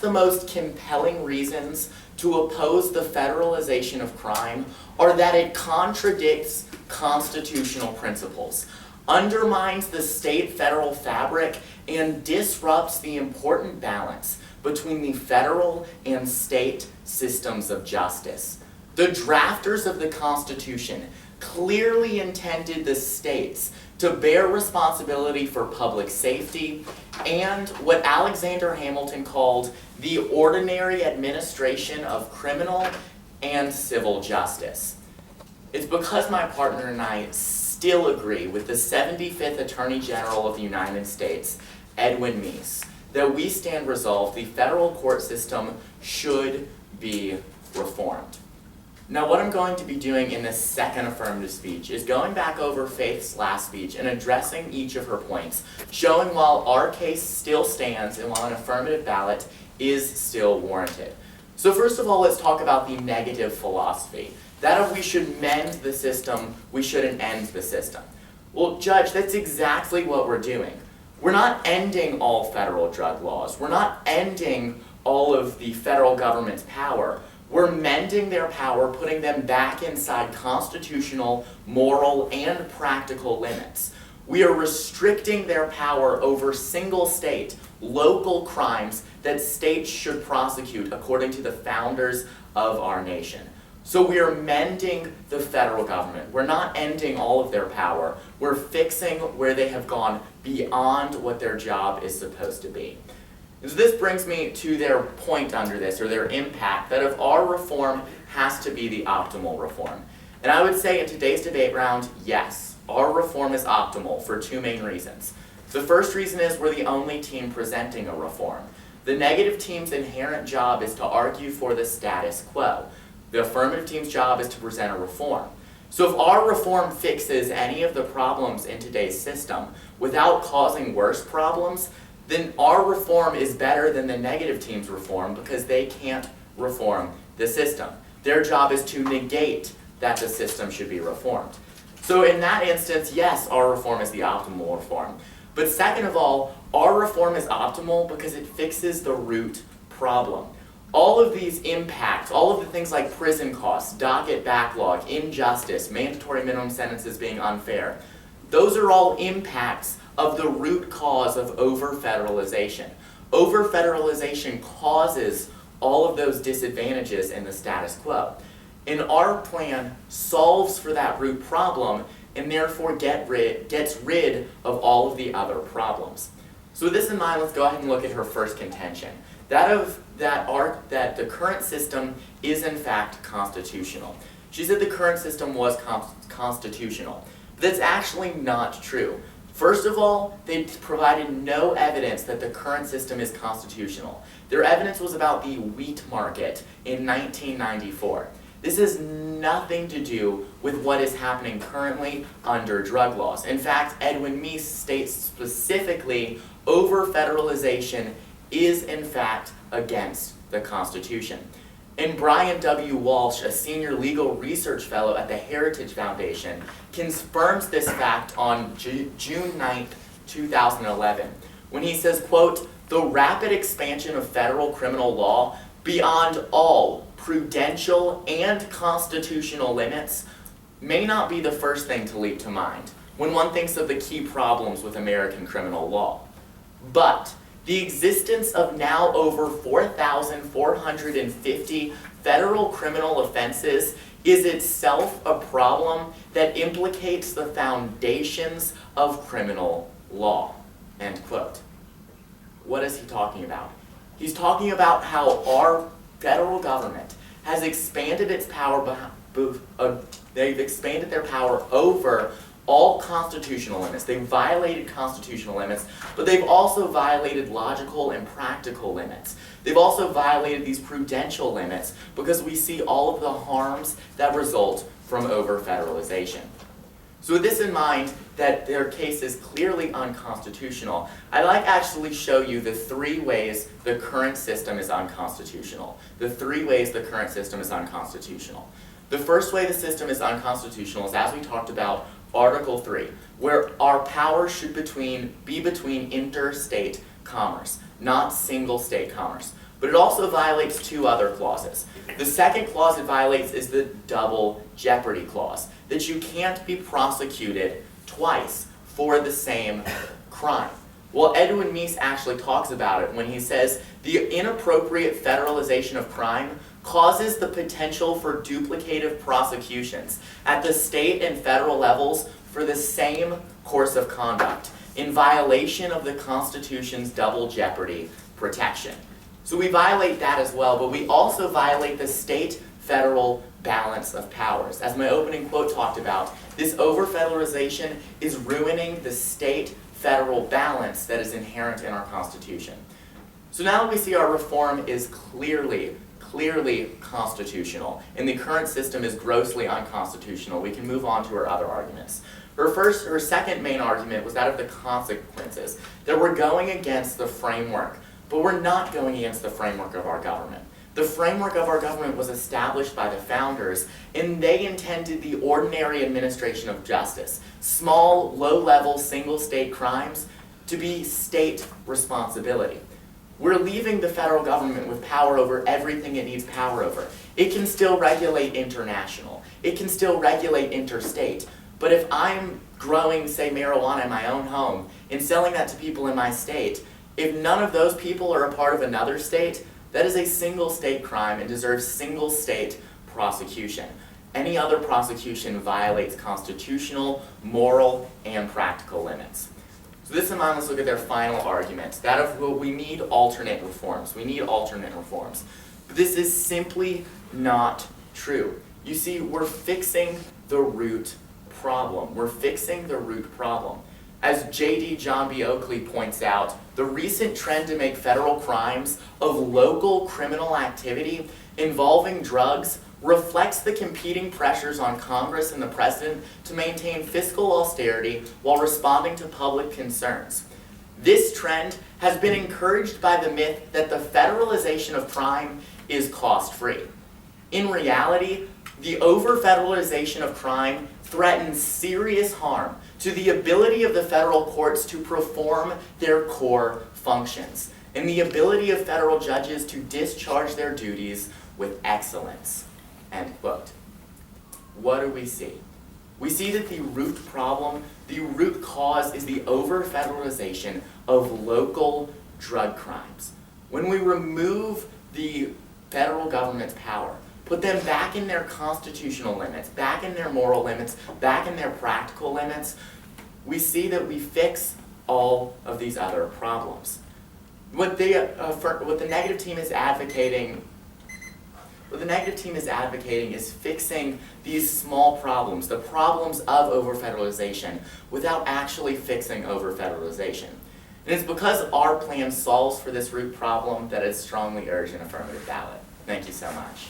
the most compelling reasons to oppose the federalization of crime are that it contradicts constitutional principles, undermines the state-federal fabric, and disrupts the important balance between the federal and state systems of justice. The drafters of the Constitution clearly intended the states to bear responsibility for public safety and what Alexander Hamilton called the ordinary administration of criminal and civil justice. It's because my partner and I still agree with the 75th Attorney General of the United States, Edwin Meese, that we stand resolved the federal court system should be reformed. Now, what I'm going to be doing in this second affirmative speech is going back over Faith's last speech and addressing each of her points, showing while our case still stands and while an affirmative ballot is still warranted. So first of all, let's talk about the negative philosophy. That if we should mend the system, we shouldn't end the system. Well, Judge, that's exactly what we're doing. We're not ending all federal drug laws. We're not ending all of the federal government's power. We're mending their power, putting them back inside constitutional, moral, and practical limits. We are restricting their power over single state, local crimes that states should prosecute according to the founders of our nation. So we are mending the federal government. We're not ending all of their power. We're fixing where they have gone beyond what their job is supposed to be. And so this brings me to their point under this, or their impact, that if our reform has to be the optimal reform. And I would say in today's debate round, yes, our reform is optimal for two main reasons. The first reason is we're the only team presenting a reform. The negative team's inherent job is to argue for the status quo. The affirmative team's job is to present a reform. So if our reform fixes any of the problems in today's system without causing worse problems, then our reform is better than the negative team's reform because they can't reform the system. Their job is to negate that the system should be reformed. So in that instance, yes, our reform is the optimal reform. But second of all, our reform is optimal because it fixes the root problem. All of these impacts, all of the things like prison costs, docket backlog, injustice, mandatory minimum sentences being unfair, those are all impacts of the root cause of over-federalization. Over-federalization causes all of those disadvantages in the status quo. And our plan solves for that root problem and therefore gets rid of all of the other problems. So with this in mind, let's go ahead and look at her first contention. That the current system is in fact constitutional. She said the current system was constitutional. But that's actually not true. First of all, they provided no evidence that the current system is constitutional. Their evidence was about the wheat market in 1994. This has nothing to do with what is happening currently under drug laws. In fact, Edwin Meese states specifically, over-federalization is in fact against the Constitution. And Brian W. Walsh, a senior legal research fellow at the Heritage Foundation, confirms this fact on June 9th, 2011, when he says, quote, "The rapid expansion of federal criminal law beyond all prudential and constitutional limits may not be the first thing to leap to mind when one thinks of the key problems with American criminal law. But the existence of now over 4,450 federal criminal offenses is itself a problem that implicates the foundations of criminal law." End quote. What is he talking about? He's talking about how our federal government has expanded its power, they've expanded their power over all constitutional limits. They've violated constitutional limits, but they've also violated logical and practical limits. They've also violated these prudential limits because we see all of the harms that result from over-federalization. So with this in mind, that their case is clearly unconstitutional, I'd like to actually show you the three ways the current system is unconstitutional. The three ways the current system is unconstitutional. The first way the system is unconstitutional is, as we talked about, Article 3, where our power should be between interstate commerce, not single state commerce. but it also violates two other clauses. The second clause it violates is the double jeopardy clause, that you can't be prosecuted twice for the same crime. Well, Edwin Meese actually talks about it when he says the inappropriate federalization of crime causes the potential for duplicative prosecutions at the state and federal levels for the same course of conduct in violation of the Constitution's double jeopardy protection. So we violate that as well, but we also violate the state-federal balance of powers. As my opening quote talked about, this over-federalization is ruining the state-federal balance that is inherent in our Constitution. So now that we see our reform is clearly constitutional, and the current system is grossly unconstitutional, we can move on to our other arguments. Her second main argument was that of the consequences, that we're going against the framework, but we're not going against the framework of our government. The framework of our government was established by the founders, and they intended the ordinary administration of justice, small, low-level, single-state crimes, to be state responsibility. We're leaving the federal government with power over everything it needs power over. It can still regulate international. It can still regulate interstate. But if I'm growing, say, marijuana in my own home and selling that to people in my state, if none of those people are a part of another state, that is a single state crime and deserves single state prosecution. Any other prosecution violates constitutional, moral, and practical limits. So this in mind, let's look at their final argument, that of, well, we need alternate reforms. We need alternate reforms. But this is simply not true. You see, we're fixing the root problem. We're fixing the root problem. As J.D. John B. Oakley points out, the recent trend to make federal crimes of local criminal activity involving drugs reflects the competing pressures on Congress and the President to maintain fiscal austerity while responding to public concerns. This trend has been encouraged by the myth that the federalization of crime is cost-free. In reality, the over-federalization of crime threatens serious harm to the ability of the federal courts to perform their core functions and the ability of federal judges to discharge their duties with excellence. End quote. What do we see? We see that the root problem, the root cause, is the over-federalization of local drug crimes. When we remove the federal government's power, put them back in their constitutional limits, back in their moral limits, back in their practical limits, we see that we fix all of these other problems. What the negative team is advocating is fixing these small problems, the problems of over-federalization, without actually fixing over-federalization. And it's because our plan solves for this root problem that it's strongly urged an affirmative ballot. Thank you so much.